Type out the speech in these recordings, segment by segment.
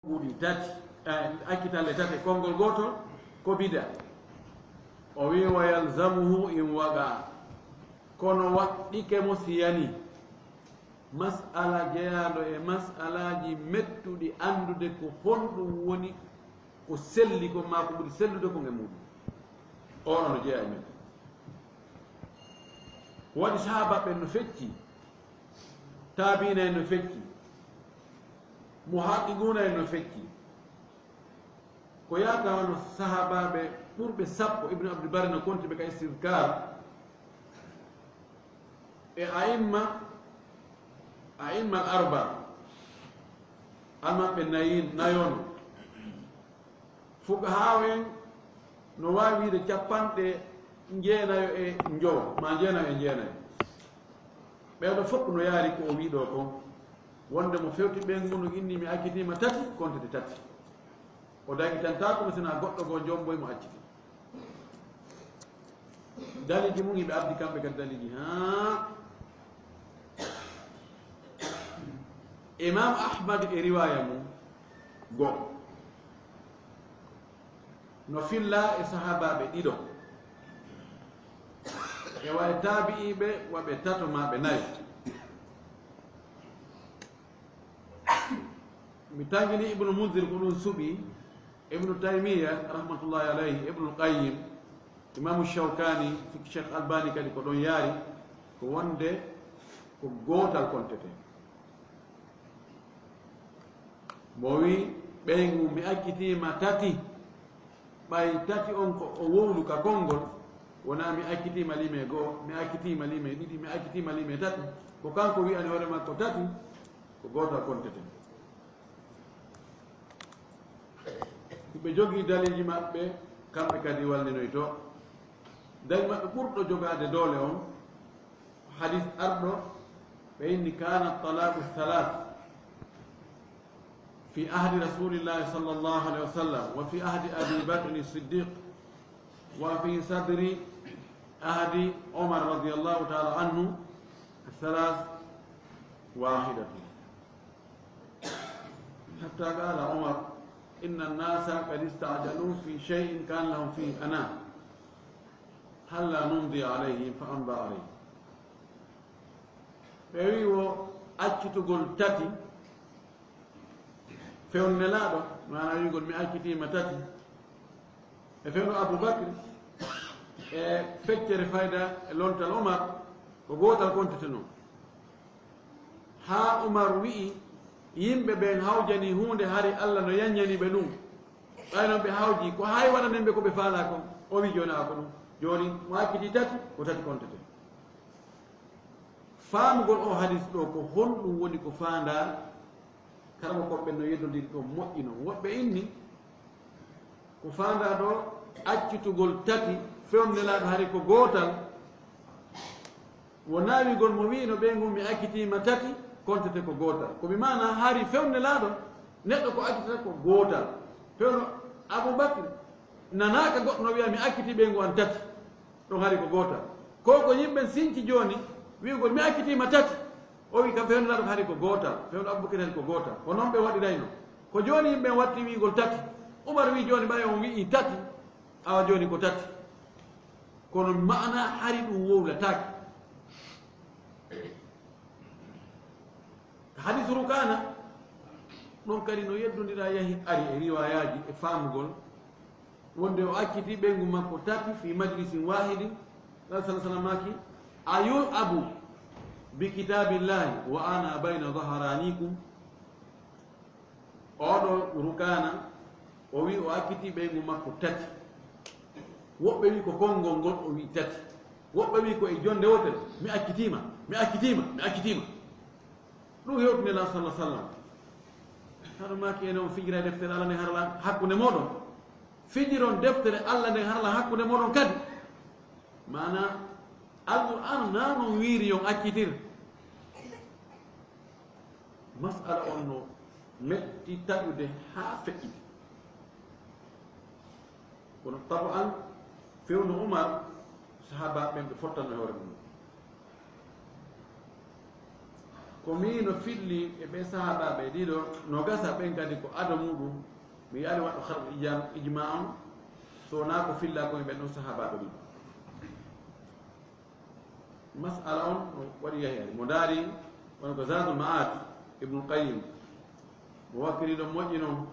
ɓuuɗi tati akkitalle tati konngol gootol ko bida o wi wa yalzamuhu in waga kono waɗɗike mo siyani mas'ala jeyaɗo e mas'alaji mettuɗi andude ko honɗum woni ko selli ko ma ko ɓuri sellude ko nge muɗum oɗo no jeeya e men waɗi sahabaɓe no fecci taabina en no fecci muhaqiquna en no fecci ko yatawano sahabaɓe ɓurɓe sappo ibnu abdulbari no konti ɓe ka istidkar e aimma al arba almaɓe nayono fuqahawen no wawi wiide capanɗe jeenayo e jowo ma jeenayo e jeenayo ɓeɗo fof no yaari ko o wiɗo ko wonde mo fewti ɓengu no inni mi accitima tati kontede tati o dagitantako mo sina goɗɗo go jomboye mo acciti daliji mum yiɓe abdi kamɓe kadi daliji ha imam ahmad e riwaya mum go no filla e sahabaɓe ɗiɗo e wawi taabi'iɓe waɓe tato maɓe nayo mi tangini ibnu mundir ko ɗum suuɓi ibnu taymiya rahmatullahi alayhi ibnu qayyim imamu shawkani cheikh albani kadi ko ɗon yaari ko wonde ko gootal kontete mo wi ɓeygu mi accitima tati ɓay tati on ko o wowlu ka konngol wona mi accitima lime goo mi accitima lime ɗiɗi mi accitima lime tati ko kanko wiyani hoore makko tati ko gootal kontete ɓe jogii daliji maɓɓe kamɓe kadi wallinoy to dali maɓɓe ɓurɗo jogade doole on hadis arɗo ɓe inni kana talaqu thalath في عهد رسول الله صلى الله عليه وسلم وفي عهد أبي بكر الصديق وفي صدر عهد عمر رضي الله تعالى عنه الثلاث واحدة حتى قال عمر إن الناس قد استعجلوا في شيء كان لهم فيه أنا هلا نمضي عليهم فأمضى عليه فيو أجتقل تاتي fewnelaɗo mana wigol mi accitima tati e fewno aboubacry e feccere fayda e lontal omar ko gotal kontete noon ha omar wi'i yimɓe ɓen hawjani hunde hari allah no yanñani ɓe ɗum ɓaynon ɓe hawji ko hay waɗanen ɓe koɓe faala kon o wi joni ako ɗum joni mo acciti tati ko tati kontete faamugol o hadis ɗo ko honɗum woni ko fanda kala koɓɓe no yeddodiri ɗo moƴƴi noon woɓɓe inni ko fanda ɗo accitugol tati fewnelaɗo hari ko gootal wo naawigol mo wi no ɓeygu mi accitima tati kontete ko gootal komi mana hari fewnelaɗo neɗɗo ko accitata ko gootal fewno aboubacry nanaka goɗɗo no wiya mi acciti ɓeygu an tati ɗon hari ko gootal ko yimɓe sinci joni wigol mi accitima tati o wi kam fewnelaɗo ko hari ko gootal fewno aboubacry hari ko gootal ko noon ɓe waɗirayno ko joni yimɓe watti wigol tati umar wi joni ɓay on wi'i tati awa joni ko tati kono mana hari ɗum wowlataki hadis rukana ɗon kadi no yeddodira yahi ari e riwayaji e famugol wonde o acciti ɓeygu makko tati fi majlisin wahidin sa sallam maki ayul abu bi kitabillahi wa ana bayna daharanikum oɗo rukana o wi o acciti ɓeygu makko tati woɓɓe wi ko konngol ngol o wi tati woɓɓe wi ko e jonde wotere mi accitima ɗum hewtinela sallah sallam haɗo maki ene on fijira deftere allah nde harala hakkude moɗon fijiron deftere allah nde harala hakkude moɗon kadi mana alqur'an nanon wiiri yon accitir masala on no metti taƴude ha feƴƴi kono tabo an fewno umar sahaba ɓen ɓe fottanno e hoore mum ko min no filli e ɓe sahabaɓe ɗiɗo no gasa ɓen kadi ko ado muɗum mi yiyaani waɗɗo harɓe ijma on so na ko filla koye ɓen ɗon sahabaɓe ɗiɗo masala on no waɗi yahiyani mo daari won ko zadul ma'at ibnul qayyim mo wakkiri ɗon moƴƴi noon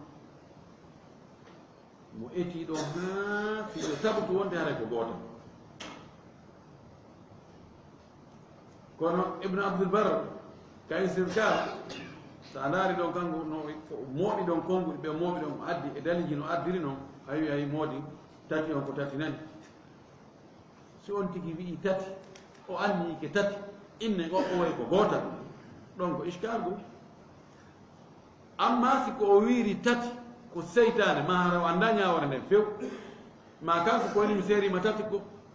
mo eti ɗon ha fiɗo sabutu wonde haray ko gooto kono ibnu abdoulbar ka istirkar so a ndaari ɗon kanko no mooɓi ɗon konnguɗi ɓe mooɓi ɗon addi e daliji no addiri noon a wi ay moodi tati on ko tati nani so on tigi wi'i tati o anni ke tati inne goɗɗo way ko gootal ɗon ko iskal go amma si ko o wiiri tati ko seytane ma hara o annda ñawore nden few ma kanko ko woni mi seerima tati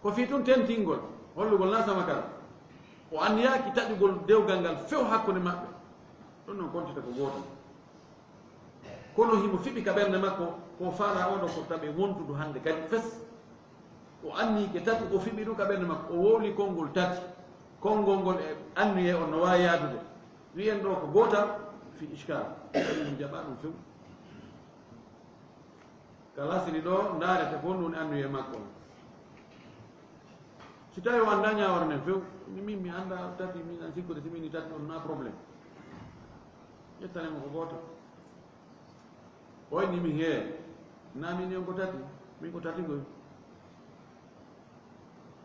ko fii tun tentingol hollugol nasama kala o anniyaki taƴugol dewgal ngal few hakkude maɓɓe ɗon noon kontita ko gootal kono himo fiɓi ka ɓernde makko ko faala oɗo ko taɓe wontudu hannde kadi fes o annike tati o fiɓi ɗum ka ɓernde makko o wowli konngol tati konngol ngol e annuye on no wawi yaadude wiyen ɗo ko gootal fi iskal kadi ɗum jaɓa ɗum few kala sini ɗo ndaarete ko ɗum annuye makko on si tawi o annda ñawore nden few min mi annda tati min an sikkude si mini tati on na probléme ƴettanemo ko gootal oyni mi hee na min yon ko tati min ko tati goy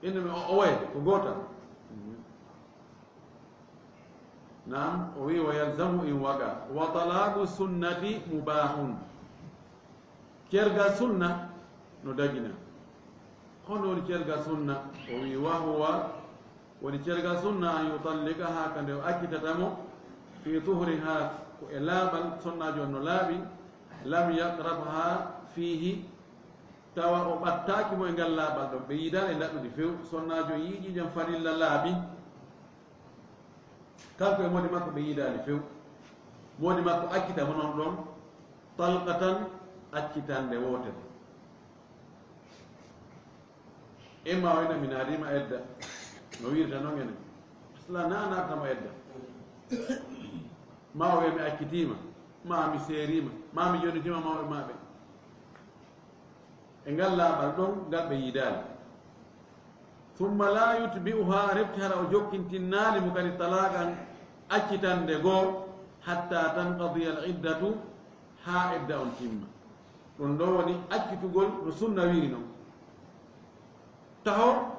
inde mi o waye ko gootal nam o wi wa yalzamu in waga wa talabu sunnati mubahun kergal sunna no dagina hono woni kergal sunna o wi wa huwa woni kergal sunna an yutallikaha kande o accitatamo fi tuhriha ko e laaɓal sonnajo on no laaɓi lam yaqrabha fihi tawa o ɓattaki mo e ngal laaɓal ɗon ɓe yiidani e laɗɗude few sonnajo yiiƴijam farilla laaɓi kanko e modi makko ɓe yiidani few modi makko accitamo noon ɗon talqatan accitande wotere imma wayna mi naarima edda no wirta noon enen sla na nartamo edda ma o wiya mi accitima ma mi seerima ma mi jonitima mawɓe maɓe e ngal laaɓal ɗon ngal ɓe yiidani thumma la yutbi'uha refti hara o jokkintinnaali mo kadi talaqan accitande goo hatta tanqadiya al iddatu ha edda on timma ɗum ɗo woni accitugol no sunna wiri noon taho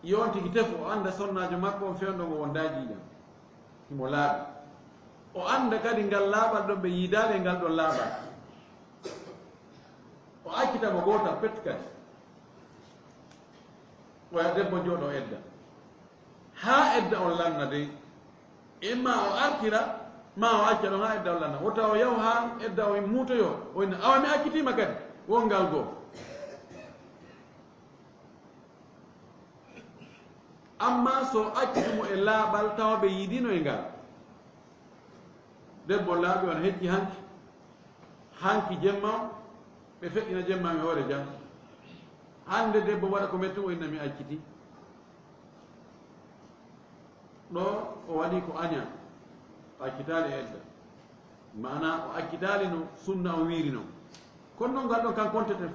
yon tigi tefu o anda sonnajo makko on fewndo ngo won dajiijam himo laaɓi o anda kadi ngal laaɓal ɗon ɓe yiidali e ngal ɗon laaɓal o accitamo gootal pet kadi waya debbo jooɗo edda ha edda on lanna dey imma o artira ma o acca ɗon ha edda on lanna wotta o yaw ha edda o muutoyo o inna awa mi accitima kadi won ngal goo amma so accitumo e laaɓal tawa ɓe yiidino e ngal debbo laaɓi on hecci hanki jemma o ɓe feƴƴina jemma mi hoore jam hande debbo waɗa ko metti o inna mi acciti ɗo o waɗi ko aña o accitali e edda mana o accitali no sunna o wiiri noon kono noon ngal ɗon kan kontete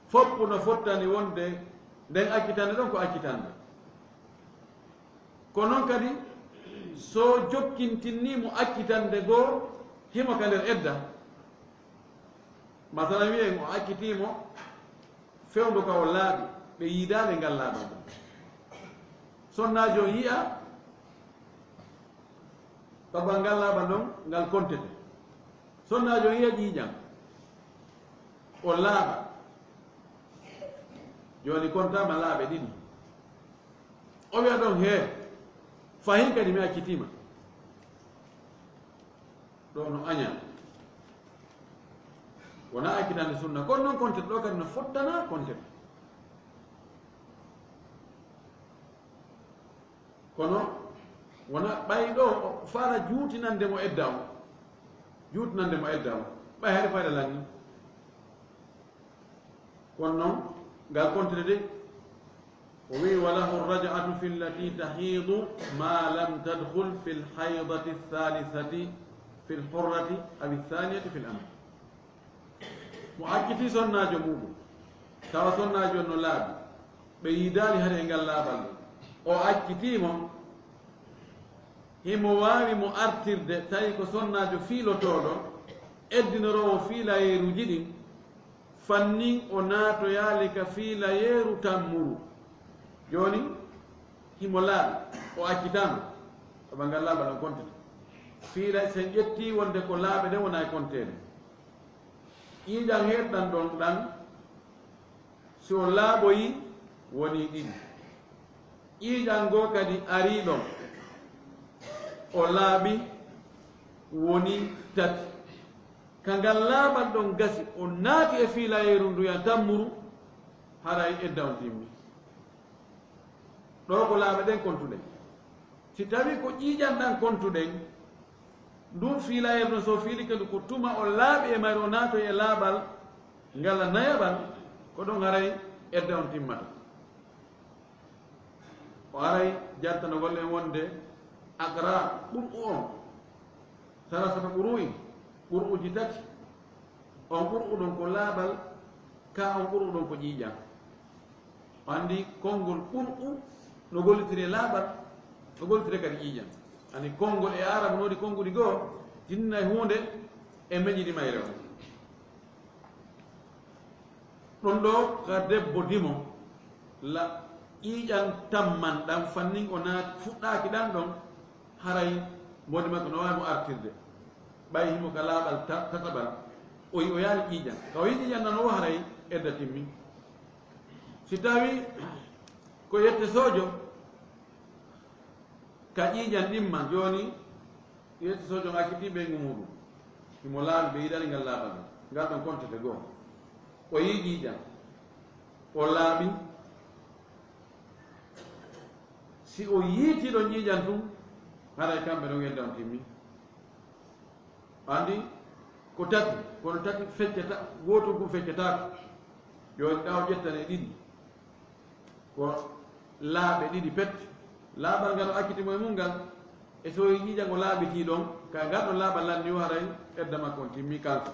foppu no fottani wonde nden accitande ɗon ko accitande ko noon kadi so jokkintinnimo accitande goo himo ka nder edda masala wiyen o accitimo fewndu ka o laaɓi ɓe yiidale ngal laaɓal ɗum sonnajo yiya babal ngal laaɓal ɗon ngal kontete sonnajo yiya ƴiiƴam o laaɓa joni kontama laaɓe ɗiɗi o wiya ɗon hee fahin kadi mi accitima ɗo no aña wona accitande sunna kono noon kontete ɗo kadi no fottana kontete kono wona ɓay ɗo fara juutinandemo edda o ɓay hari fayda lanni kono noon ngal kontete de وي وله الرجعة في التي تحيض ما لم تدخل في الحيضة الثالثة في الحرة أو الثانية في الأمر مؤكدي سنة جموب توا سنة جنو لاب بيدالي هر إنجل لابل أو أكدي مم himo waawi mo artirde tawi ko sonnaajo fiilotooɗo eddinorowo fiilayeeruji ɗin fannin o naatoyaali ka fiilayeeru tammuru jooni himo laaɓi o accitama o ɓangal laaɓa ɗon kontete fiila sen ƴettii wonde ko laaɓe ɗe wona e konteede ƴiiƴan heɗɗan ɗon ɗan si o laaɓoyi woni ɗiɗi ƴiiƴan goo kadi arii ɗon o laaɓi woni tati kangal laaɓal ɗon gasi o naati e fiilayeeru nduya tammuru haray edda on timmi ɗo ko laaɓe ɗen kontuɗen si tawi ko ƴiiƴan ɗan kontuɗen ndun fiilayeeru ɗon so fiili kadi ko tuma o laaɓi e mari o naatoy e laaɓal ngala nayaɓal ko ɗon haray edda on timmata o aray jartano golle en wonde agra ɓur'u on sarasata ɓuru'i ɓur'uji tati on ɓur'u ɗon ko laaɓal ka on ɓur'u ɗon ko ƴiiƴan o anndi konngol ɓur'u no gollitiri e laaɓal no gollitiri kadi ƴiiƴan ani konngol e arabe noodi konnguli goo tinna e huunde e meñiɗi mayre o ɗon ɗo ka debbo dimo la ƴiiƴan tamman ɗan fannin o naati fuɗɗaaki ɗan ɗon haray mbodi makko no waawi mo artirde ɓay himo ka laaɓal tataɓal o yaali ƴiiƴan ka o yi ƴiiƴan nan o haray edda timmi si tawi ko yette soojo ka ƴiiƴan ɗimma jooni yette soojo ngakkiti ɓeygu muɗum himo laaɓi ɓe yiɗani ngal laaɓal ngal ɗon kontete goo o yi ƴiiƴan o laaɓi si o yiitiɗo ƴiiƴan tum haray kamɓe ɗon yedda on timmi andi ko tati kono tati feccata gooto gum feccatako joni ɗa o ƴettane ɗiɗi ko laaɓe ɗiɗi pet laaɓal ngal o accitimo e mum ngal e so ƴiiƴan o laaɓiti ɗon ka ngal ɗon laaɓal lanni o haray edda makko on timmi kanko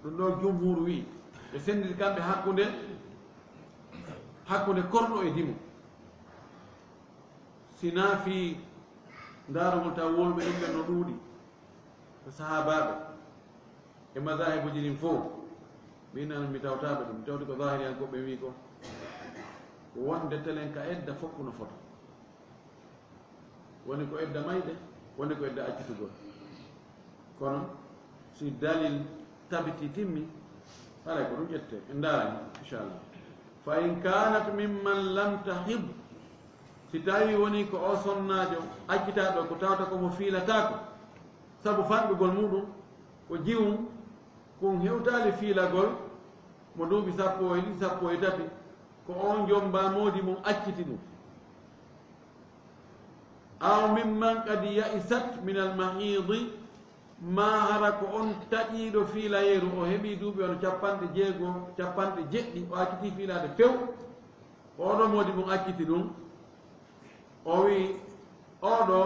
ɗum ɗo jumhuru wi ɓe senditi kamɓe hakkude korɗo e dimo sina fi ndaarugol taw wolɓe ɗum ɓen no ɗuuɗi ko sahabaɓe e madahibuji ɗin fof mbinano mi tawtaɓe ɗum mi tawti ko zahiriyankoɓe wi ko wonde telen ka edda foppu no fota woni ko edda mayde woni ko edda accitugol kono si dalil tabiti timmi haray ko ɗum ƴette en ndaarani inchallah fa in kanat mimman lam tahib si tawi woni ko o sonnaajo accitaɗo ko tawta komo fiilatako sabu fanɗugol muɗum ko jiwum kon hewtali fiilagol mo duuɓi sappo e ɗiɗi sappo e tati ko on jomba moodi mum acciti ɗum aw mimman qad yaisat min almahidi ma hara ko on taƴiɗo fiilayeeru o heeɓi duuɓi ono capanɗe jeegom capanɗe jeɗɗi o acciti fiilade few oɗo moodi mum acciti ɗum o wi oɗo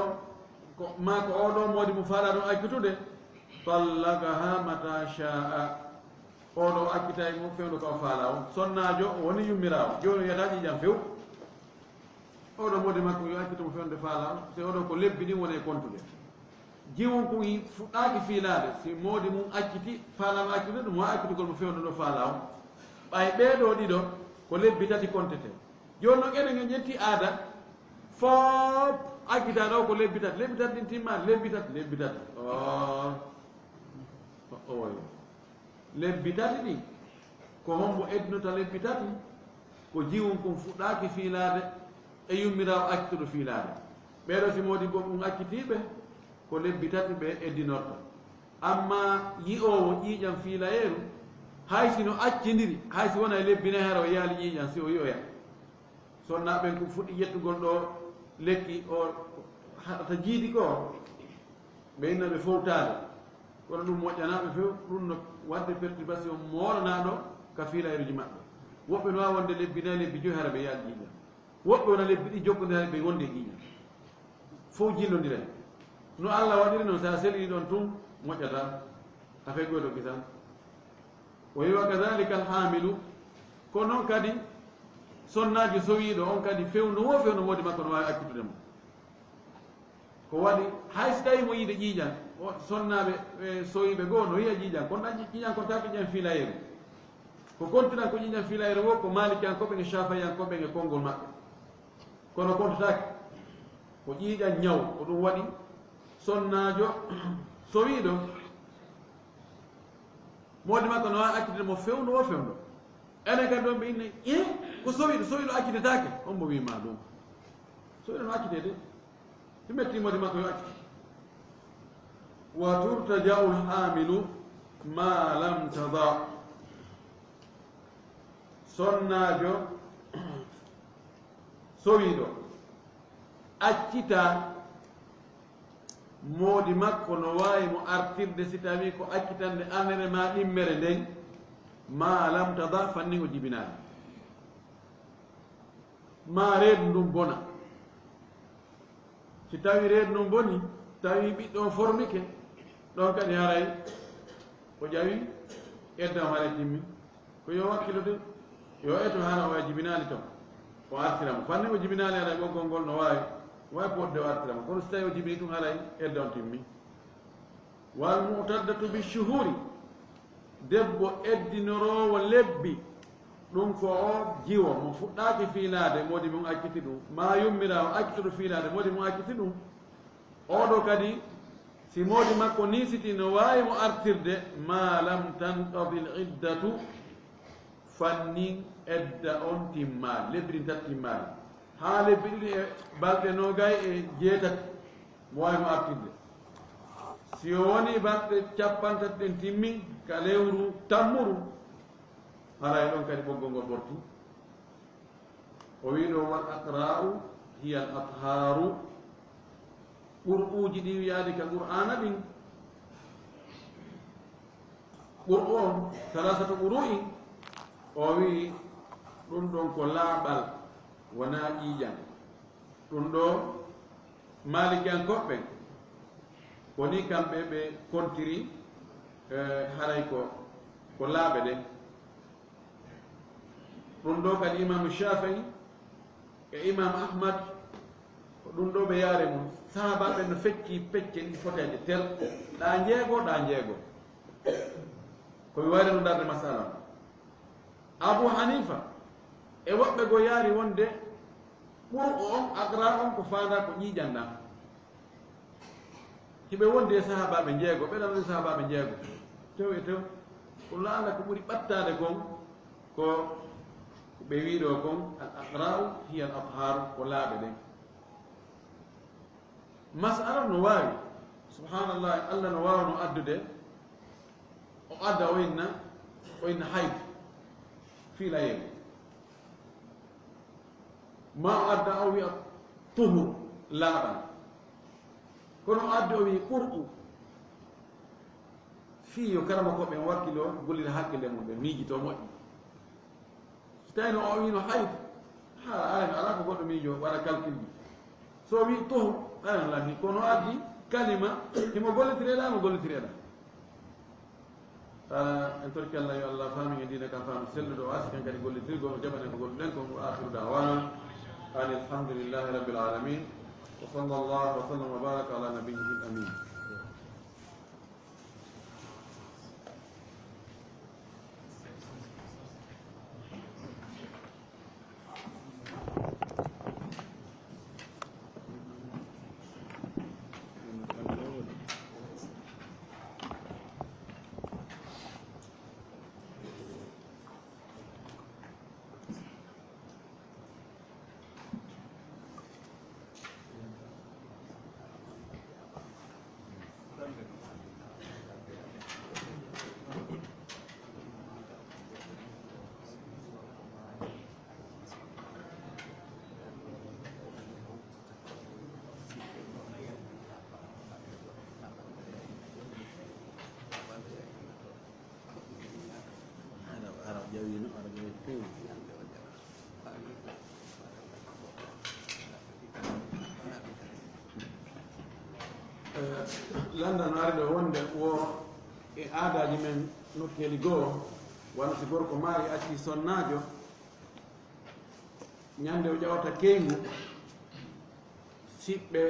ma ko oɗo moodi mum faala ɗum accitude tallakaha mata sha'a oɗo accita e mum fewdo ka o faala on sonnaajo o woni yummirawo joni wiyata ƴiƴam few oɗo moodi makko yo accitumo fewde faala on si oɗo ko lebbi ɗin woni e kontude jiwon ko fuɗɗaki fiilade si moodi mum acciti faalama accitude ɗum ha accitugol mo fewdo ɗo faala on ɓay ɓeeɗo ɗiɗo ko lebbi tati kontete joni noon enen en ƴetti aada fof accitaɗo ko lebbi tati ɗin timmade lebbi tati oy lebbi tati ɗi ko hombo ednota lebbi tati ko jiwum kon fuɗɗaki fiilade e yummirawo accituɗo fiilade ɓeɗo si modi bo ɗum accitiɓe ko lebbi tati ɓe eddinorto amma yi'owo ƴiiƴam fiilayeeru hay sino accidiri hay si wona e lebbi nayi hara o yaali ƴiiƴam si o yi'oya sonnaɓen ko fuɗɗi ƴettugol ɗo lekki o haɗata jiidi ko ɓe innaɓe fowtade kono ɗum moƴƴanaɓe few ɗum no wadde perturbation moolanaɗo ka fiilayeruji maɓɓe woɓɓe no wawi wonde lebbi nayi lebbi joyi hara ɓe yaali ƴiiƴam woɓɓe wona lebbi ɗi jokkodira ɓe wonde ƴiiƴam fof jillodiren no Allah waɗiri noon sa selini ɗon tun moƴƴata a feggoyto kisan o wi wa kadalika alhamilu ko noon kadi sonnaji sowiɗo on kadi fewno wo fewno modi makko no wawi accitude mo ko waɗi hay so tawi mo yiide ƴiiƴan sonnaɓe sowiɓe goo no wiya ƴiiƴan kono ɗan ƴiiƴan ko ta ƴiiƴan filayere ko kontinan ko ƴiiƴan filayere wo ko malikiyankoɓe e chafayankoɓe e konngol maɓɓe kono kontotaki ko ƴiiƴan ñaw ko ɗum waɗi sonnajo sowiɗo modi makko no wawi accitude mo fewno wo fewno enen kadi ɗon ɓe inne ko sowiɗo accititake on mo wima ɗum sowiɗo no accite de himettimode makko yo accite wa turtaja'u lhamilu ma lam tada sonnajo sowiɗo accita moodi makko no wawi mo artirde si tawi ko accitande anere ma ɗimmere nden ma lam tada fanni o jibinani ma reedu ndum bona si tawi reedu ndum boni tawi ɓiɗɗo formike ɗon kadi haray o ƴawi eddam haray timmi ko yo wakkilo de yo eto hana o jibinali ton o artiramo fanni o jibinali haray ɓoggol ngol no wawi podde o artiramo kono so tawi o jibini ɗum haray edda on timmi wal mutaddatu bishuhuri debbo eddinorowo lebbi ɗum ko o jiwo mo fuɗɗaki fiilade modi mum acciti ɗum ma yummira o accituɗo fiilade modi mum acciti ɗum oɗo kadi si modi makko nisiti no wawi mo artirde ma lam tanqadi l iddatu fannin edda on timmali lebbi ɗin tat timmali ha lebbi ɗiɗi e balɗe nogay e jeetati mo wawi mo artirde si o woni balɗe capantati ɗen timmi ka lewru tammuru haray ɗon kadi ɓoggol ngol ɓorti o wiɗo wal aqra'u hiya al atharu ɓur'uji ɗi wiyaadi ka qur'ana ɗin ɓur'u on salasatu ɓuru'i o wi ɗum ɗon ko laaɓal wona ƴiiƴan ɗum ɗo malikiyankoɓɓe woni kamɓe ɓe kontiri haray ko laaɓe ɗe ɗum ɗo kadi imamu Shafii e imam Ahmad ko ɗum ɗo ɓe yaare mum sahabaɓe no fecci pecce ɗi foteje tel ɗa jeego komi wayre no darde masala Abu Hanifa e woɓɓe go yaari wonde ɓur'u on aqra on ko fanda ko ƴiiƴanɗa hiɓe wondi e sahabaɓe jeego ɓeɗan sahabaɓe jeego tew e tew ko laala ko ɓuri ɓattade kon ko ɓe wiɗo kon al aqra'u hiya al atharu ko laaɓe ɗen masala no wawi subhanallah Allah no wawno addude o adda o inna hayd fiila yeego ma o adda o wiya tuhur laaɓal kono o adda o wi ɓur'u fiyo karama koɓe wakkilo gollira haqqille mum ɓe miijito moƴƴi so tawi no o wino hayd ala ko goɗɗo miijo waɗa calcul ji so wi tuhur ayan lanni kono addi kalima himo gollitireɗa mo gollitireɗa en torki Allah yo Allah faami e dina kam faamu selluɗo o asi ken kadi gollitirgo o jaɓanen ko golluɗen ko akhiru dawana an alhamdulillahi rabbil alamin wa sallallahu wa sallam wa baraka ala nabiyyihi al amin. Jauh ini orang jauh itu. landano ari ɗo wonde wo e aadaji men nokkeli goo wano si gorko maayi acci sonnajo ñande o ƴawata keygu siɓɓe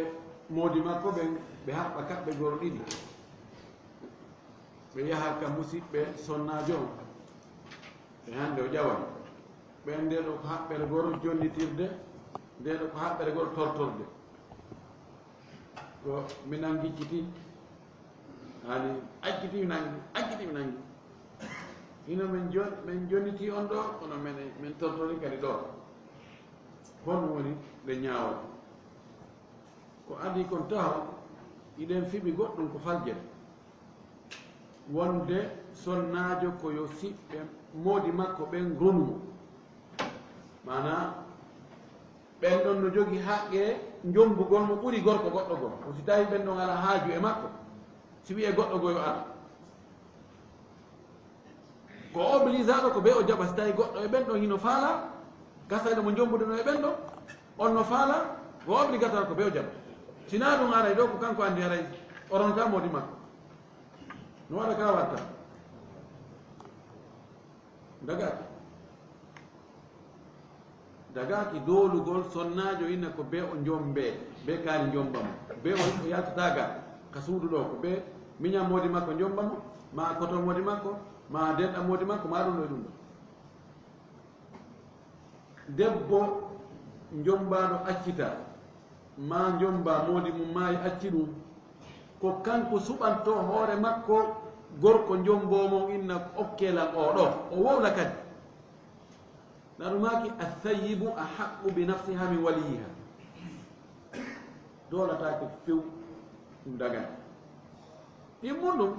moodi makko ɓe haɓɓa kaɓɓe goro ɗiɗi ɓe yaha ka musidɓe sonnajo on e hande o ƴawan ɓen ndeɗo ko haɓɓere goro jonnitirde ndeɗo ko haɓɓere goro tortorde ko minan gicciti hani acciti mi nangi hino min jonniti on ɗo kono min tortori kadi ɗo hon woni le ñaawol ko adi kon taw iɗen fiɓi goɗɗum ko faljere wonde sonnajo ko yo siɓɓe moodi makko ɓen ronmo mana ɓen ɗon no jogi haqqe jombugol mo ɓuri gorko goɗɗo goo o si tawi ɓen ɗon ala haaju e makko si wiye goɗɗo goo yo ara ko obligeaɗo ko ɓe o jaɓa si tawi goɗɗo e ɓen ɗon hino faala gasayɗo mo jombudeno e ɓen ɗon on no faala ko obligatoire ko ɓe o jaɓa sina ɗum aray ɗo ko kanko andi aray oronta moodi makko no waɗa ka watta dagaki doolugol sonnajo inna ko be o jombe be kaali jombamo be o yaltata ga ka suudu ɗo ko ɓe miñam moodi makko jombamo ma koto moodi makko ma denɗa moodi makko ma ɗum ɗo e ɗum ɗo debbo jombaɗo accita ma jomba moodi mum maayi acci ɗum ko kanko suɓanto hoore makko gorko jombomo inna okkelam oɗo o wowla kadi naɗumaki athayibu ahaqu bi nafsiha min waliyiha dolatake few ɗum dagani ɗimmum ɗum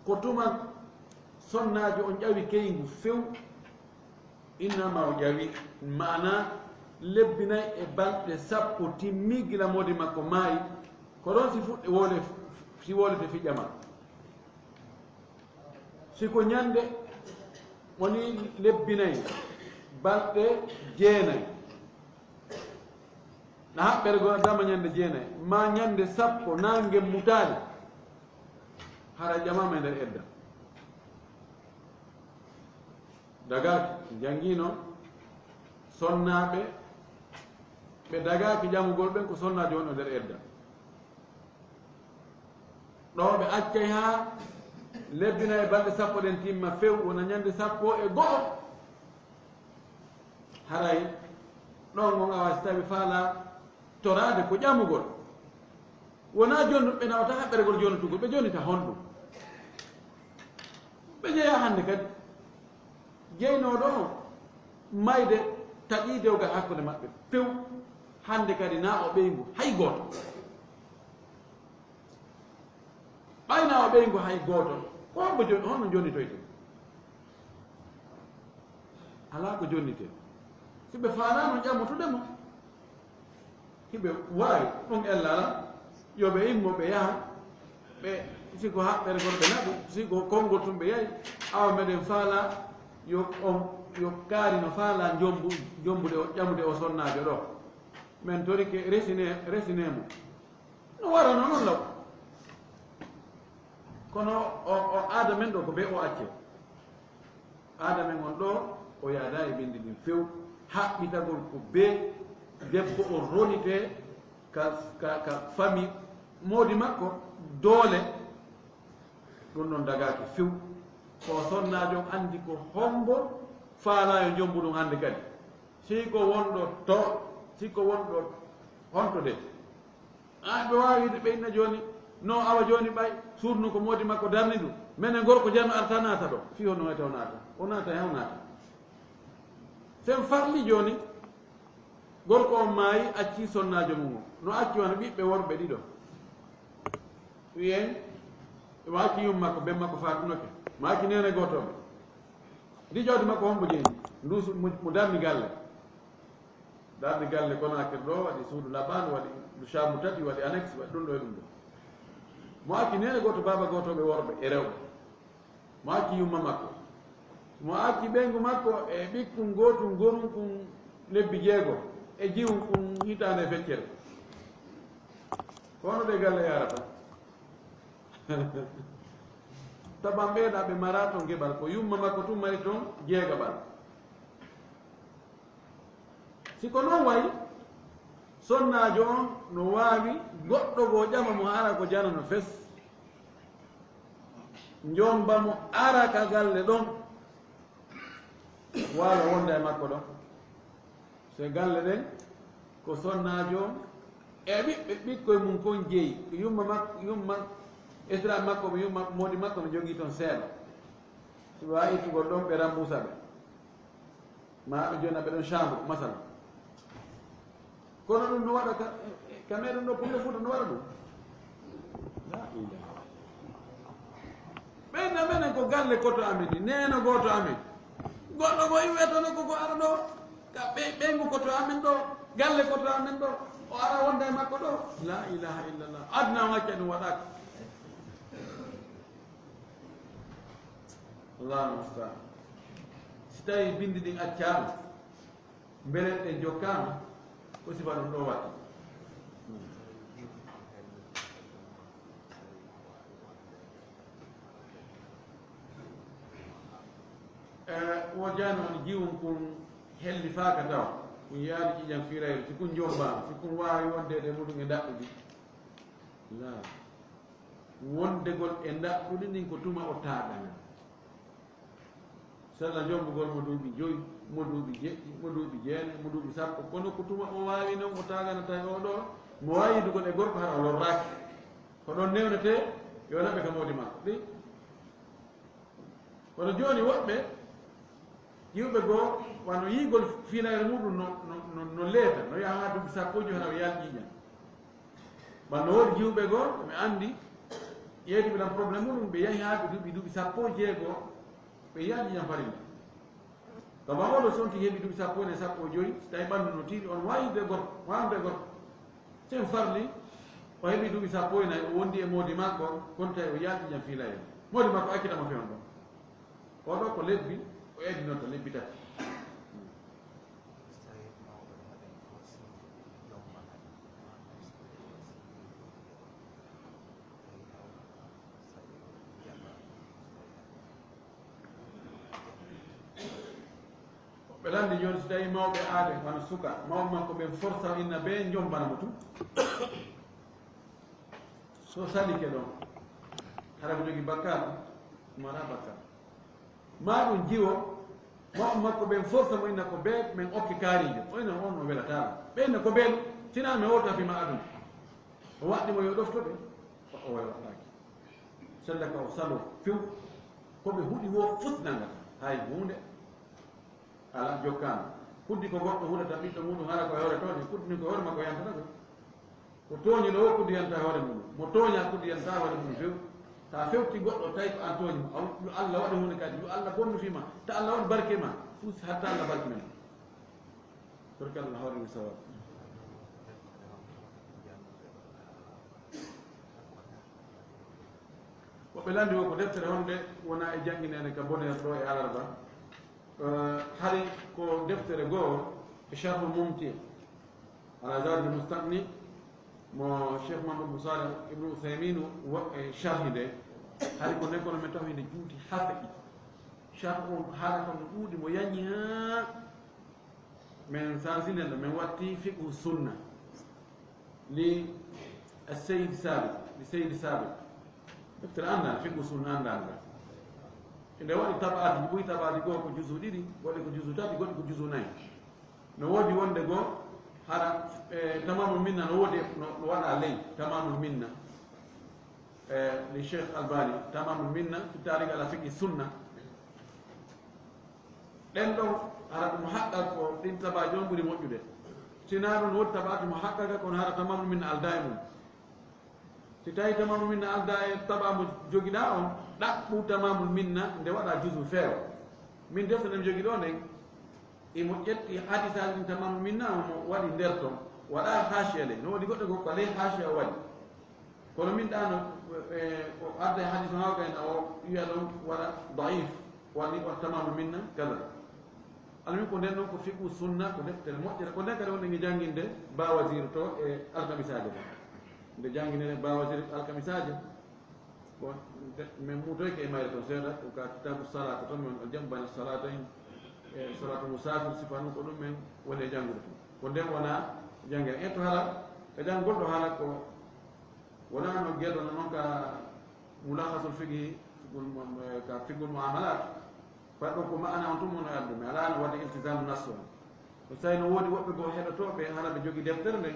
ko tuma sonnajo on ƴawi keygu few innama o ƴawi mana lebbinayi e balɗe sappo timmi gila moodi makko maayi ko ɗon si fuɗɗe si wolete fiƴama siko ñande woni lebbinayi balɗe jeenayi na haɓɓere go dama ñande jeenayi ma ñande sappo nangue mutali hara ƴamama e nder edda dagaki jangino sonnaɓe ɓe dagaki ƴamugol ɓen ko sonnajo won o nder edda ɗo ɓe accay ha lebbina e balɗe sappo ɗen timma few wona ñande sappo e go'o haray ɗon gon awa si tawi faala torade ko ƴamugol wona joni ɓe nawata haɓɓeregol jonotugol ɓe jonita honɗum ɓe jeeya hande kadi jeynoɗo o mayde taƴi dewgal hakkude maɓɓe few hande kadi na o ɓeygu hay gooto ɓayna o ɓeygu hay gooto ko hombo joni honno jonnitoyte ala ko jonnite si ɓe faanano ƴammotudemo hiɓe waawi ɗum ella ala yoɓe immo ɓe yaha ɓe siko haɓɓere gon ɓe naɓi siko konngol tum ɓe yahi awa meɗen faala yo kaari no faala jombude o ƴamude o sonnajo ɗo min torike resinemo no warano noon law kono o aada men ɗo ko ɓe o acce aada men on ɗo o yaada e bindi ɗin few haɓɓitagol ko be debbo o ronite ka famille moodi makko doole ɗum ɗon dagaki few ko sonnajo andi ko hombo faalayo jombu ɗum hande kadi siko wonɗo to siko wonɗo honto de ɓe wawi wiide ɓe inna joni no awa joni ɓay surnu ko moodi makko darni ɗum minen gorko jarno arta naata ɗo fi hono wete o naata o naata hew naata sen farli joni gorko on maayi acci sonnajo mum no acci wona ɓiɓɓe worɓe ɗiɗo wiyen mo acci yum makko ben makko fatunoke mo acci nene gotoɓe ɗiƴode makko hombo jeeni ndusu mo darni galle Konakiri ɗo waɗi suudu laɓanu waɗi chamu tati waɗi annexe waɗi ɗum ɗo e ɗum ɗo mo acci nene goto baba gotoɓe worɓe e rewɓe mo acci yumma makko mo acci ɓeygu makko e ɓikkun gotum gorum kum lebbi jeego e jiwum kum hitande feccere kono ɓe galle yarata taban ɓeeɗa ɓe mara toon geɓal ko yumma makko tum mari toon jeegaɓal siko noon wayi sonnajo on no waawi goɗɗo goo ƴama mo ara ko jana no fes jomba mo ara ka galle ɗon waala wonda e makko ɗon so galle ɗen ko sonnajo on e ɓiɓɓe ɓikkoye mum kon jeeyi yumma makko yumma esra makko ɓe yumma moɗi makko no jogii toon seeɗa so ɓe wawi ittugol ɗon ɓe rambusa ɓe ma ɓe joni ɓe ɗon chambre masala kono ɗum no waɗa ka meɗen ɗo pullo fuuta no waɗa ɗum la ilaha ɓeyna menen ko galle koto amen ni neno goto amen goɗɗo ko iwetono koko ara ɗo ka ɓeygu koto amen ɗo galle koto amen ɗo o ara wonda e makko ɗo la ilaha illallah adna o hacca ɗum waɗaka allahu mustaan si tawi bindi ɗin accama belet ɗe jokkama ko sifa ɗum ɗo waɗi wo jani on jiwum kon helli faaka taw kon yaadi ƴiƴam firayre si kon jombama si kon wawi wondede muɗum e daɓɓuɗi la wondegol e daɓɓuɗi ndin ko tuma o taaɗana salla jombugol mo duuɓi joyi mo duuɓi jeɗɗi mo duuɓi jeene mo duuɓi sappo kono ko tuma o wawi noon o tagana tawi oɗo mo wawi yidugol e gorko hara o lorraki ko ɗon newnete yo naɓe ka mawdi makko ɗi kono joni woɓɓe yiwɓe goo wano yigol filayre muɗum no leeta no yaha ha duuɓi sappoji hara o yalƴiƴan banno woodi jiwɓe goo ɓe andi ƴeeɗiɓe ɗan probléme muɗum ɓe yahi ha ɓe duuɓi sappo e jeegoo ɓe yalƴiƴan farilla kama oɗo sonti heeɓi duuɓi sappo e sappo joyi so tawi ɓanndu no tiiɗi on wayide gorko wamde gorko sen farli o heeɓi duuɓi sappo e nayi o wondi e moodi makko kono tawi o yalƴiƴan filayre moodi makko accitama fewn ɗon oɗo ko lebbi o eddinoto lebbi tati ɓe landi joni so tawi mawɓe aade wano suka mawɓe makko ɓen forsa inna ɓe jombanamo tum so salike ɗon hara ko jogui bakkar mara bakkar ma ɗum jiwo mawɓe makko ɓen forsa mo inna ko ɓe min okki kaarijo o ina on no welatama ɓeyna ko ɓeeɗo sina mi wota fima aduna o waɗɗimo yo ɗoftoɓe o way waɗɗaki sella ka o salo few koɓe huuɗi wo fus nangata hay hunde ala jokkama kuddi ko goɗɗo huɗata ɓiɗɗo muɗum hara ko hewre toone kuddini ko hoore makko yantata ko tooñi ɗo o kuddi yanta hoore muɗum mo tooña kuddi yanta hoore muɗum few sa fewti goɗɗo tawi ko an tooñi yo Allah waɗa hunde kadi yo Allah bonnu fima ta Allah waɗa barke ma fus hatta Allah barkina ma torki Allah hawrimi sawab woɓe landi wo ko deftere honde wona e jangguinede ka boner ɗo e alarba hari ko deftere goo e charhu mumti ala zadi mustaqni mo cheikh mamadou salih ibnu uthaymin e charhi nde hari ko nekkono men taw hinde juuti hafe ɗi charhu on haala kon no ɗuuɗi mo yañi ha min sarsinenɗo min watti fiqhu sunna li aseydi sabit li seydi sabit deftere andal fiqhu sunna andal ngal nde waɗi taɓaati ɗi ɓoyi taɓaati goo ko jusu ɗiɗi goɗɗi ko jusu tati goɗɗi ko jusu nayyi no woodi wonde goo hara tamamul minna no woodi no waɗa ley tamamul minna li cheikh albani tamamul minna fi tarik ala fiqhi sunna ɗen ɗon hara ɗum haqqat ko ɗin tabaji on ɓuri moƴƴude sina ɗon woodi taɓaati mo haqqaka kono hara tamamul minna alda e mum si tawi tamamul minna alda e taɓa mo jogiɗa on ɗaɓɓu tamamul minna nde waɗa jusu feewa min defte nde mi jogui ɗo nden imo ƴetti hadisaji ɗin tamamul minna omo waɗi nder ton waɗa haasiya le no waɗi goɗɗo gokko aley haasiya o waɗi kono min ɗano ko arda e hadis hawka en o wiya ɗon waɗa daif waɗi waɗa tamamul minna kaza alamin ko nden ɗon ko fiqhu sunna ko deftere moƴƴere ko nden kadi wonɗe ngi jangguinde ba wasir to e alkamisaji ɗo nde jangguinene bawajiri alkamisaji ko min mutoyke e mayre toon seeɗa ko ka kitabu salata toon min o jambani salata hen e salatu musafir sifanu ko ɗum men woni e janngude toon ko nden wona jangguere en to haala e janggolɗo haala ko wona no gueɗono noon ka mulakhasul fiqhi ka fiqhul muamalat faɗɗo ko ma'ana on tum wono addu mi ala no wadde iltisamu nasso on so tawi no woodi woɓɓe goo heɗotoɓe hana ɓe jogui deftere nde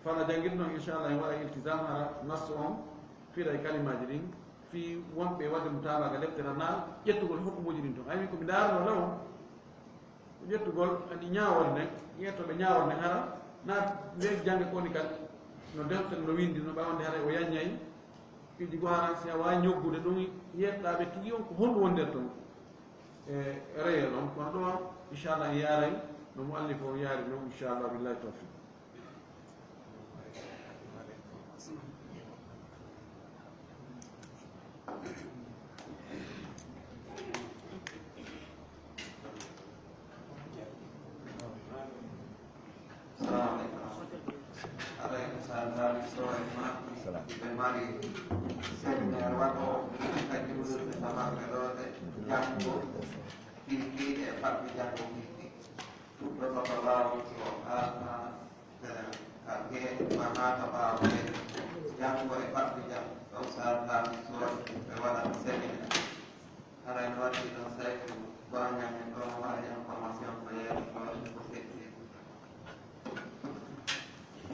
fala jangguide noon inchallah en waɗa iltisam hara nasso on fiiɗa e kalimaji ɗin fi wonɓe wadde mo tabaga deftere na ƴettugol hokkumuji ɗin toon aymi komi darno law ƴettugol andi ñawol nde ƴettoɓe ñawol nde hara na leydi jangge koni kadi no deftere no windi no ɓawande hara o yaññayi piji go hara si a wawi ñoggude ɗum yetɗaɓe tigui on ko honɗum woni nder toon e réel on kono ɗo inchallah en yaaray no mo allif o yaari noon inchallah billahi tawfiq mari seminar waɗo kadi wurde tamarɓe ɗoɗe janggo ɗiɗi e faɓɓe janggo ɗiɗi ɗuɗɗo toto laawi o hata ka ge ma hata ɓawe janggo e faɓɓe jang ɗon satami soode ɓe waɗata séminaire harayno waddi ɗon saytu bañamen ɗon waɗa information ko yeeɗo ɗoɗe ko fetti.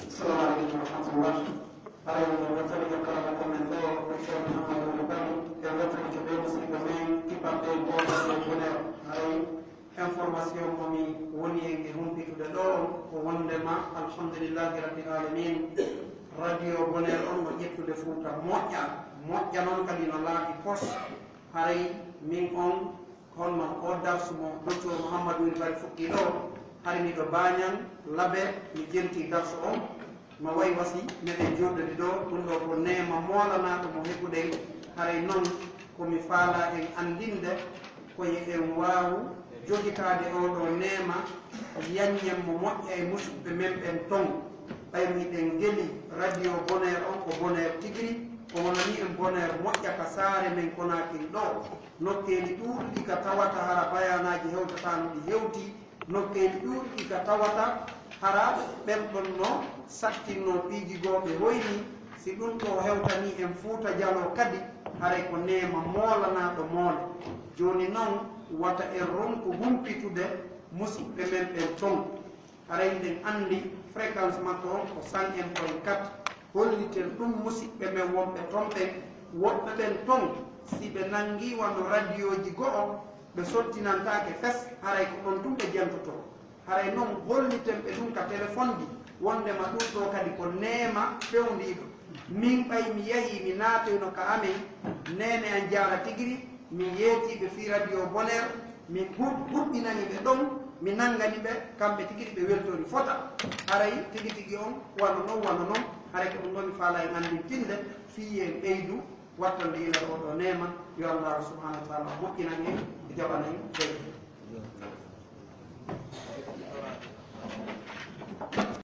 Assalamu aleykum wa rahmatullah. Ayo wotani ko kala ko men do ko Cheikh Muhammadu Bani e wotani ko be musidɓe men kipaɓe goto e bonheur ay information komi woni e humpitude ɗo ko wondema alhamdulillahi rabbil alamin radio bonheur on mo ƴettude Fouta moƴƴa noon kadi no laaɓi pos haray min on honno o darsumo docteur Mouhamadou Bari fuɗɗi ɗo hari miɗo bañan laabe mi jenti darsu on ma way wasi meɗen joɗɗode ɗo ɗum ɗo ko nema molanaɗo mo heɓuɗen haray noon komi faala en andinde koye en wawu jogitade oɗo nema yanñen mo moƴƴa e musidɓe men ɓen ton ɓayno hiɗen gueeli radio bonheur on ko bonheur tigri o wonani en bonheur moƴƴata saare men Konakiri ɗo nokkeji ɗuɗɗi ka tawata hara bayanaji hewtatano ɗi hewti nokkeji ɗuɗɗi ka tawata hara ɓenɗon no sattinno piiji goɓe hoyni si ɗum ɗo hewtani en Fouta Dialo kadi haray ko nema molanaɗo moole joni noon wata en ronko humpitude musidɓe men ɓen ton haray ɗen andi fréquence makko on ko 101.4 holliten ɗum musidɓe men wonɓe ton ɓen woɓɓe ɓen ton si ɓe nangi wano radio ji go'o ɓe sottinantake fes haray ko ɗon tum ɓe jentoto haray noon holliten ɓe ɗum ka téléphone ji wondema ɗum ɗo kadi ko nema fewndiɗo min ɓay mi yahi mi naatoyno ka amen nene an jaara tigiri mi yeetiɓe fi radio bonheur mi huɓɓinani ɓe ɗon mi nangani ɓe kamɓe tigiri ɓe weltori fota haray tigi tigi on wano noon haray ko ɗum ɗo mi faala en andintinde fi en ɓeydu wattonde ila oɗo nema yo allahu subhanahu wa taala moƴƴinan en e jaɓana en ɓeydu